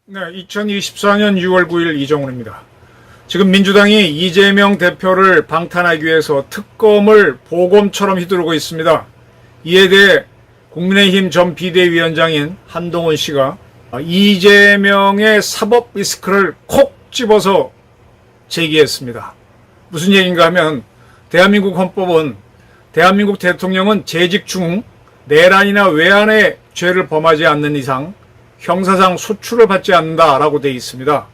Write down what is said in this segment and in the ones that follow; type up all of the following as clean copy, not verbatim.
네, 2024년 6월 9일 이정훈입니다. 지금 민주당이 이재명 대표를 방탄하기 위해서 특검을 보검처럼 휘두르고 있습니다. 이에 대해 국민의힘 전 비대위원장인 한동훈 씨가 이재명의 사법 리스크를 콕 집어서 제기했습니다. 무슨 얘기인가 하면 대한민국 헌법은 대한민국 대통령은 재직 중 내란이나 외환의 죄를 범하지 않는 이상 형사상 소출을 받지 않는다라고 되어 있습니다.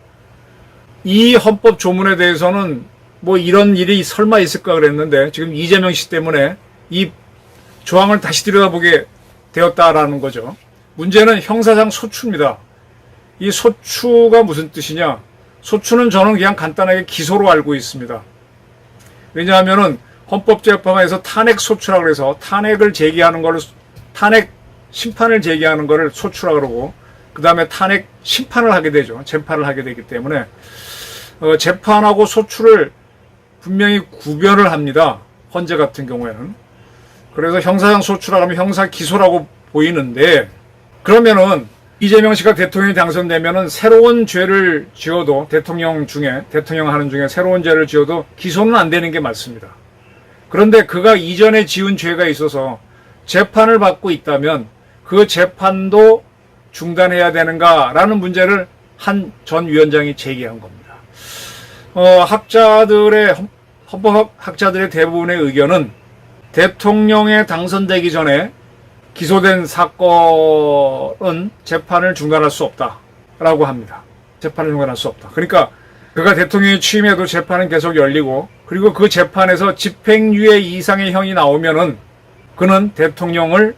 이 헌법 조문에 대해서는 뭐 이런 일이 설마 있을까 그랬는데 지금 이재명 씨 때문에 이 조항을 다시 들여다보게 되었다라는 거죠. 문제는 형사상 소추입니다. 이 소추가 무슨 뜻이냐? 소추는 저는 그냥 간단하게 기소로 알고 있습니다. 왜냐하면은 헌법재판에서 탄핵 소추라고 해서 탄핵을 제기하는 걸 탄핵 심판을 제기하는 거를 소추라고 그러고 그 다음에 탄핵 심판을 하게 되죠. 재판을 하게 되기 때문에 재판하고 소추를 분명히 구별을 합니다. 헌재 같은 경우에는. 그래서 형사상 소추라고 하면 형사 기소라고 보이는데 그러면은 이재명 씨가 대통령이 당선되면은 새로운 죄를 지어도 대통령 하는 중에 새로운 죄를 지어도 기소는 안 되는 게 맞습니다. 그런데 그가 이전에 지은 죄가 있어서 재판을 받고 있다면 그 재판도 중단해야 되는가라는 문제를 한 전 위원장이 제기한 겁니다. 헌법학자들의 대부분의 의견은 대통령에 당선되기 전에 기소된 사건은 재판을 중단할 수 없다라고 합니다. 재판을 중단할 수 없다. 그러니까 그가 대통령이 취임해도 재판은 계속 열리고 그리고 그 재판에서 집행유예 이상의 형이 나오면은 그는 대통령을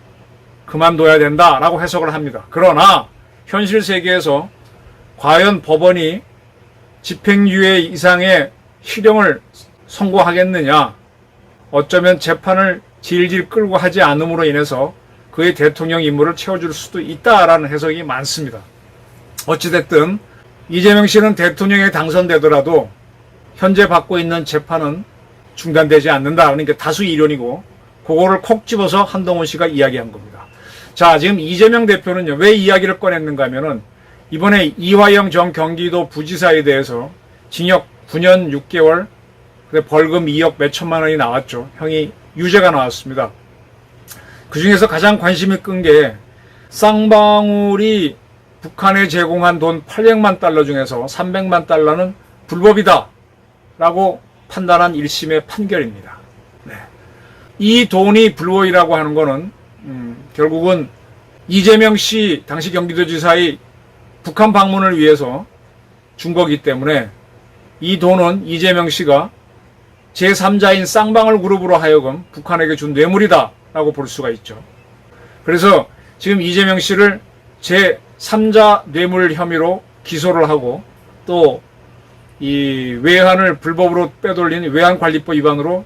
그만둬야 된다라고 해석을 합니다. 그러나 현실 세계에서 과연 법원이 집행유예 이상의 실형을 선고하겠느냐? 어쩌면 재판을 질질 끌고 하지 않음으로 인해서 그의 대통령 임무를 채워줄 수도 있다라는 해석이 많습니다. 어찌됐든 이재명 씨는 대통령에 당선되더라도 현재 받고 있는 재판은 중단되지 않는다는 게 다수 이론이고 그거를 콕 집어서 한동훈 씨가 이야기한 겁니다. 자, 지금 이재명 대표는요, 왜 이야기를 꺼냈는가 하면은 이번에 이화영 전 경기도 부지사에 대해서 징역 9년 6개월, 벌금 2억 몇천만 원이 나왔죠. 형이 유죄가 나왔습니다. 그 중에서 가장 관심이 끈 게 쌍방울이 북한에 제공한 돈 800만 달러 중에서 300만 달러는 불법이다 라고 판단한 1심의 판결입니다. 네. 이 돈이 불법이라고 하는 거는 결국은 이재명 씨 당시 경기도지사의 북한 방문을 위해서 준 거기 때문에 이 돈은 이재명 씨가 제3자인 쌍방울 그룹으로 하여금 북한에게 준 뇌물이다 라고 볼 수가 있죠. 그래서 지금 이재명 씨를 제3자 뇌물 혐의로 기소를 하고 또 이 외환을 불법으로 빼돌린 외환관리법 위반으로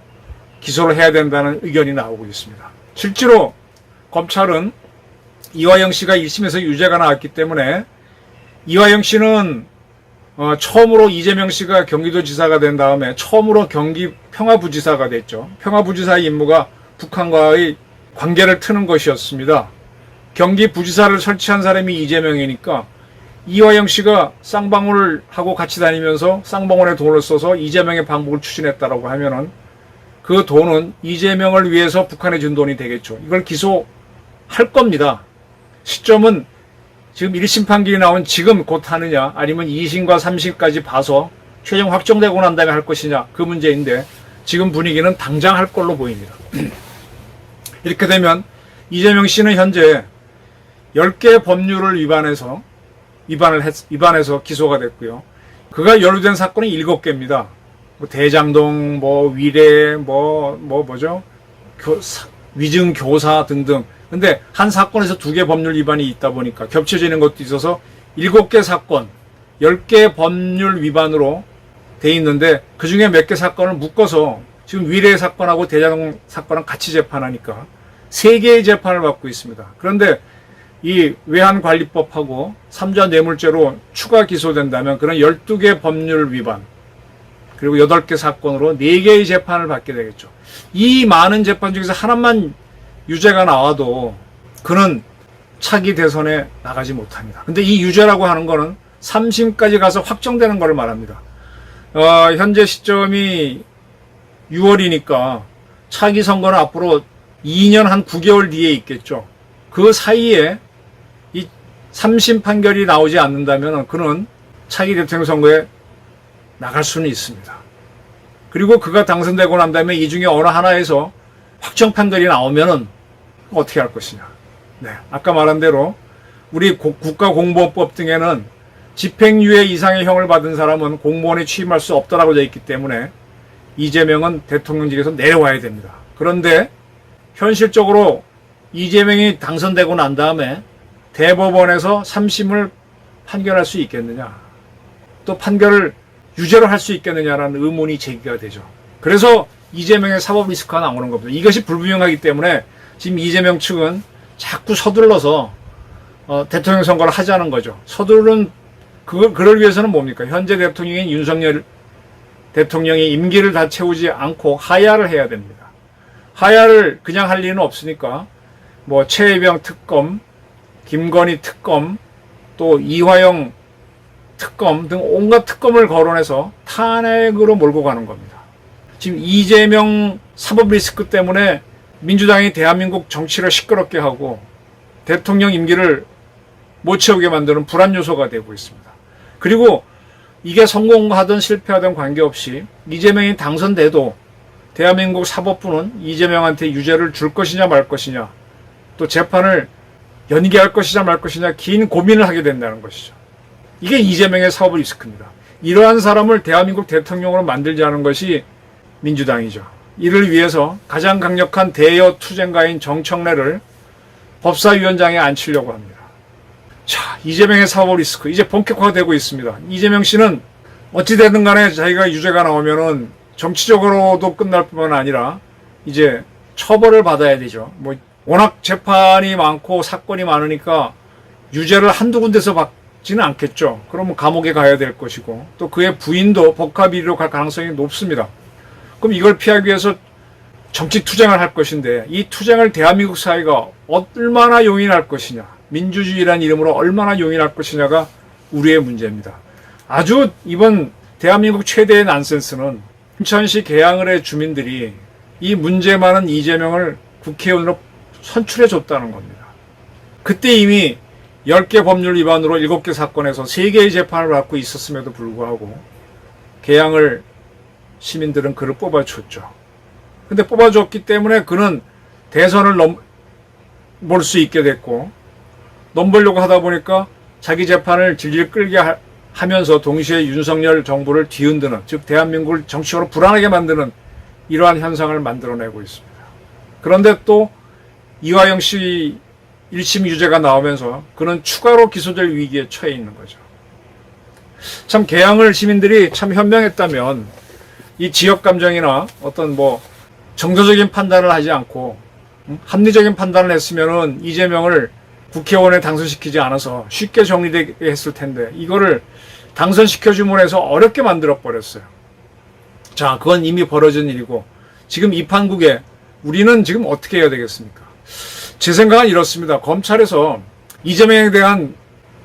기소를 해야 된다는 의견이 나오고 있습니다. 실제로 검찰은 이화영 씨가 1심에서 유죄가 나왔기 때문에 이화영 씨는 처음으로 이재명 씨가 경기도지사가 된 다음에 처음으로 경기 평화부지사가 됐죠. 평화부지사의 임무가 북한과의 관계를 트는 것이었습니다. 경기부지사를 설치한 사람이 이재명이니까 이화영 씨가 쌍방울을 하고 같이 다니면서 쌍방울에 돈을 써서 이재명의 방북을 추진했다라고 하면은 그 돈은 이재명을 위해서 북한에 준 돈이 되겠죠. 이걸 기소할 겁니다. 시점은 지금 1심 판결이 나온 지금 곧 하느냐 아니면 2심과 3심까지 봐서 최종 확정되고 난 다음에 할 것이냐 그 문제인데 지금 분위기는 당장 할 걸로 보입니다. 이렇게 되면 이재명 씨는 현재 10개 법률을 위반해서 기소가 됐고요. 그가 연루된 사건은 7개입니다. 뭐 대장동, 위례, 위증 교사 등등. 근데 한 사건에서 2개 법률 위반이 있다 보니까 겹쳐지는 것도 있어서 7개 사건, 10개 법률 위반으로 돼 있는데 그 중에 몇 개 사건을 묶어서 지금 위례 사건하고 대장동 사건은 같이 재판하니까 3개의 재판을 받고 있습니다. 그런데 이 외환관리법하고 3자 뇌물죄로 추가 기소된다면 그런 12개 법률 위반, 그리고 8개 사건으로 4개의 재판을 받게 되겠죠. 이 많은 재판 중에서 하나만 유죄가 나와도 그는 차기 대선에 나가지 못합니다. 근데 이 유죄라고 하는 거는 3심까지 가서 확정되는 것을 말합니다. 현재 시점이 6월이니까 차기 선거는 앞으로 2년 한 9개월 뒤에 있겠죠. 그 사이에 이 3심 판결이 나오지 않는다면 그는 차기 대통령 선거에 나갈 수는 있습니다. 그리고 그가 당선되고 난 다음에 이 중에 어느 하나에서 확정 판결이 나오면은 어떻게 할 것이냐. 네, 아까 말한 대로 우리 국가공무원법 등에는 집행유예 이상의 형을 받은 사람은 공무원에 취임할 수 없다라고 되어 있기 때문에 이재명은 대통령직에서 내려와야 됩니다. 그런데 현실적으로 이재명이 당선되고 난 다음에 대법원에서 3심을 판결할 수 있겠느냐, 또 판결을 유죄로 할 수 있겠느냐라는 의문이 제기가 되죠. 그래서 이재명의 사법 리스크가 나오는 겁니다. 이것이 불분명하기 때문에 지금 이재명 측은 자꾸 서둘러서 대통령 선거를 하자는 거죠. 서두르는 그걸 위해서는 뭡니까? 현재 대통령인 윤석열 대통령이 임기를 다 채우지 않고 하야를 해야 됩니다. 하야를 그냥 할 리는 없으니까 뭐 최혜병 특검, 김건희 특검, 또 이화영 특검 등 온갖 특검을 거론해서 탄핵으로 몰고 가는 겁니다. 지금 이재명 사법 리스크 때문에 민주당이 대한민국 정치를 시끄럽게 하고 대통령 임기를 못 채우게 만드는 불안 요소가 되고 있습니다. 그리고 이게 성공하든 실패하든 관계없이 이재명이 당선돼도 대한민국 사법부는 이재명한테 유죄를 줄 것이냐 말 것이냐, 또 재판을 연기할 것이냐 말 것이냐 긴 고민을 하게 된다는 것이죠. 이게 이재명의 사법 리스크입니다. 이러한 사람을 대한민국 대통령으로 만들자는 것이 민주당이죠. 이를 위해서 가장 강력한 대여 투쟁가인 정청래를 법사위원장에 앉히려고 합니다. 자, 이재명의 사법 리스크 이제 본격화되고 있습니다. 이재명 씨는 어찌되든 간에 자기가 유죄가 나오면은 정치적으로도 끝날 뿐만 아니라 이제 처벌을 받아야 되죠. 뭐 워낙 재판이 많고 사건이 많으니까 유죄를 한두 군데서 받지는 않겠죠. 그러면 감옥에 가야 될 것이고 또 그의 부인도 법가비리로 갈 가능성이 높습니다. 그럼 이걸 피하기 위해서 정치 투쟁을 할 것인데 이 투쟁을 대한민국 사회가 얼마나 용인할 것이냐, 민주주의라는 이름으로 얼마나 용인할 것이냐가 우리의 문제입니다. 아주 이번 대한민국 최대의 난센스는 인천시 계양을의 주민들이 이 문제 많은 이재명을 국회의원으로 선출해줬다는 겁니다. 그때 이미 10개 법률 위반으로 7개 사건에서 3개의 재판을 받고 있었음에도 불구하고 계양을 시민들은 그를 뽑아줬죠. 근데 뽑아줬기 때문에 그는 대선을 넘볼 수 있게 됐고, 넘보려고 하다 보니까 자기 재판을 질질 끌게 하면서 동시에 윤석열 정부를 뒤흔드는, 즉 대한민국을 정치적으로 불안하게 만드는 이러한 현상을 만들어내고 있습니다. 그런데 또 이화영 씨 1심 유죄가 나오면서 그는 추가로 기소될 위기에 처해 있는 거죠. 참 계양을 시민들이 참 현명했다면 이 지역 감정이나 어떤 뭐 정서적인 판단을 하지 않고 합리적인 판단을 했으면은 이재명을 국회의원에 당선시키지 않아서 쉽게 정리되게 했을 텐데 이거를 당선시켜줌으로 해서 어렵게 만들어 버렸어요. 자, 그건 이미 벌어진 일이고 지금 이 판국에 우리는 지금 어떻게 해야 되겠습니까? 제 생각은 이렇습니다. 검찰에서 이재명에 대한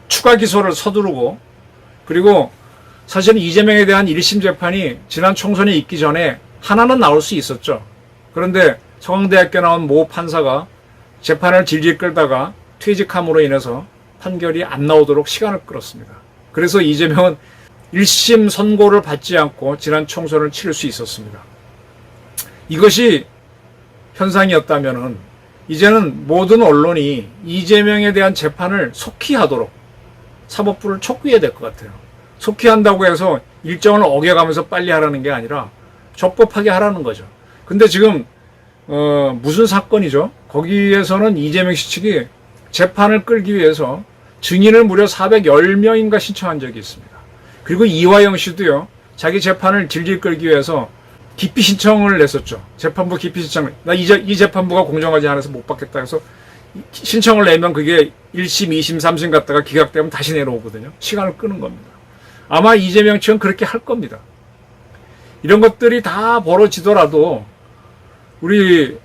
추가 기소를 서두르고, 그리고 사실은 이재명에 대한 1심 재판이 지난 총선에 있기 전에 하나는 나올 수 있었죠. 그런데 서강대학교 나온 모 판사가 재판을 질질 끌다가 퇴직함으로 인해서 판결이 안 나오도록 시간을 끌었습니다. 그래서 이재명은 1심 선고를 받지 않고 지난 총선을 치를 수 있었습니다. 이것이 현상이었다면은 이제는 모든 언론이 이재명에 대한 재판을 속히 하도록 사법부를 촉구해야 될 것 같아요. 속히 한다고 해서 일정을 어겨가면서 빨리 하라는 게 아니라 적법하게 하라는 거죠. 근데 지금 무슨 사건이죠? 거기에서는 이재명 씨 측이 재판을 끌기 위해서 증인을 무려 410명인가 신청한 적이 있습니다. 그리고 이화영 씨도요, 자기 재판을 질질 끌기 위해서 기피 신청을 냈었죠. 재판부 기피 신청을. 나 이 재판부가 공정하지 않아서 못 받겠다 해서 신청을 내면 그게 1심, 2심, 3심 갔다가 기각되면 다시 내려오거든요. 시간을 끄는 겁니다. 아마 이재명 측은 그렇게 할 겁니다. 이런 것들이 다 벌어지더라도 우리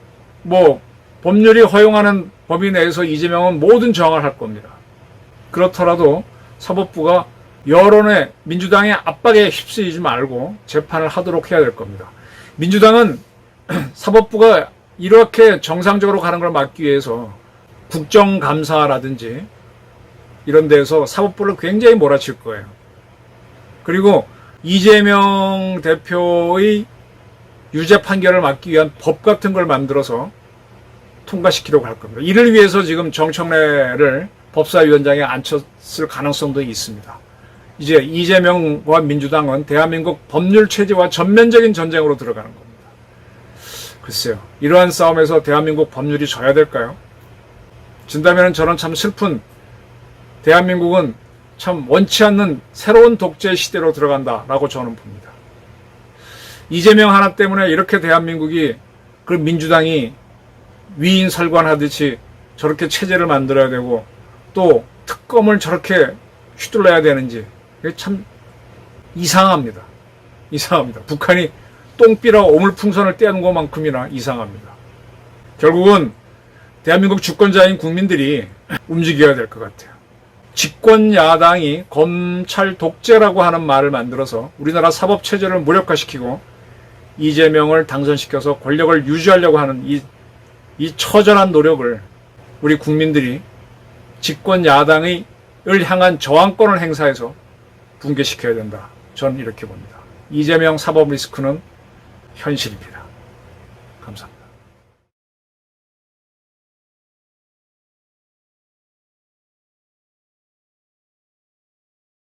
법률이 허용하는 범위 내에서 이재명은 모든 저항을 할 겁니다. 그렇더라도 사법부가 여론의 민주당의 압박에 휩쓸리지 말고 재판을 하도록 해야 될 겁니다. 민주당은 사법부가 이렇게 정상적으로 가는 걸 막기 위해서 국정감사라든지 이런 데서 사법부를 굉장히 몰아칠 거예요. 그리고 이재명 대표의 유죄 판결을 막기 위한 법 같은 걸 만들어서 통과시키려고 할 겁니다. 이를 위해서 지금 정청래를 법사위원장에 앉혔을 가능성도 있습니다. 이제 이재명과 민주당은 대한민국 법률 체제와 전면적인 전쟁으로 들어가는 겁니다. 글쎄요, 이러한 싸움에서 대한민국 법률이 져야 될까요? 진다면 저는 참 슬픈, 대한민국은 참 원치 않는 새로운 독재 시대로 들어간다라고 저는 봅니다. 이재명 하나 때문에 이렇게 대한민국이, 그 민주당이 위인설관하듯이 저렇게 체제를 만들어야 되고 또 특검을 저렇게 휘둘러야 되는지 참 이상합니다. 이상합니다. 북한이 똥비라 오물풍선을 떼는 것만큼이나 이상합니다. 결국은 대한민국 주권자인 국민들이 움직여야 될 것 같아요. 집권 야당이 검찰 독재라고 하는 말을 만들어서 우리나라 사법체제를 무력화시키고 이재명을 당선시켜서 권력을 유지하려고 하는 이 처절한 노력을 우리 국민들이 집권 야당을 향한 저항권을 행사해서 붕괴시켜야 된다. 저는 이렇게 봅니다. 이재명 사법 리스크는 현실입니다. 감사합니다.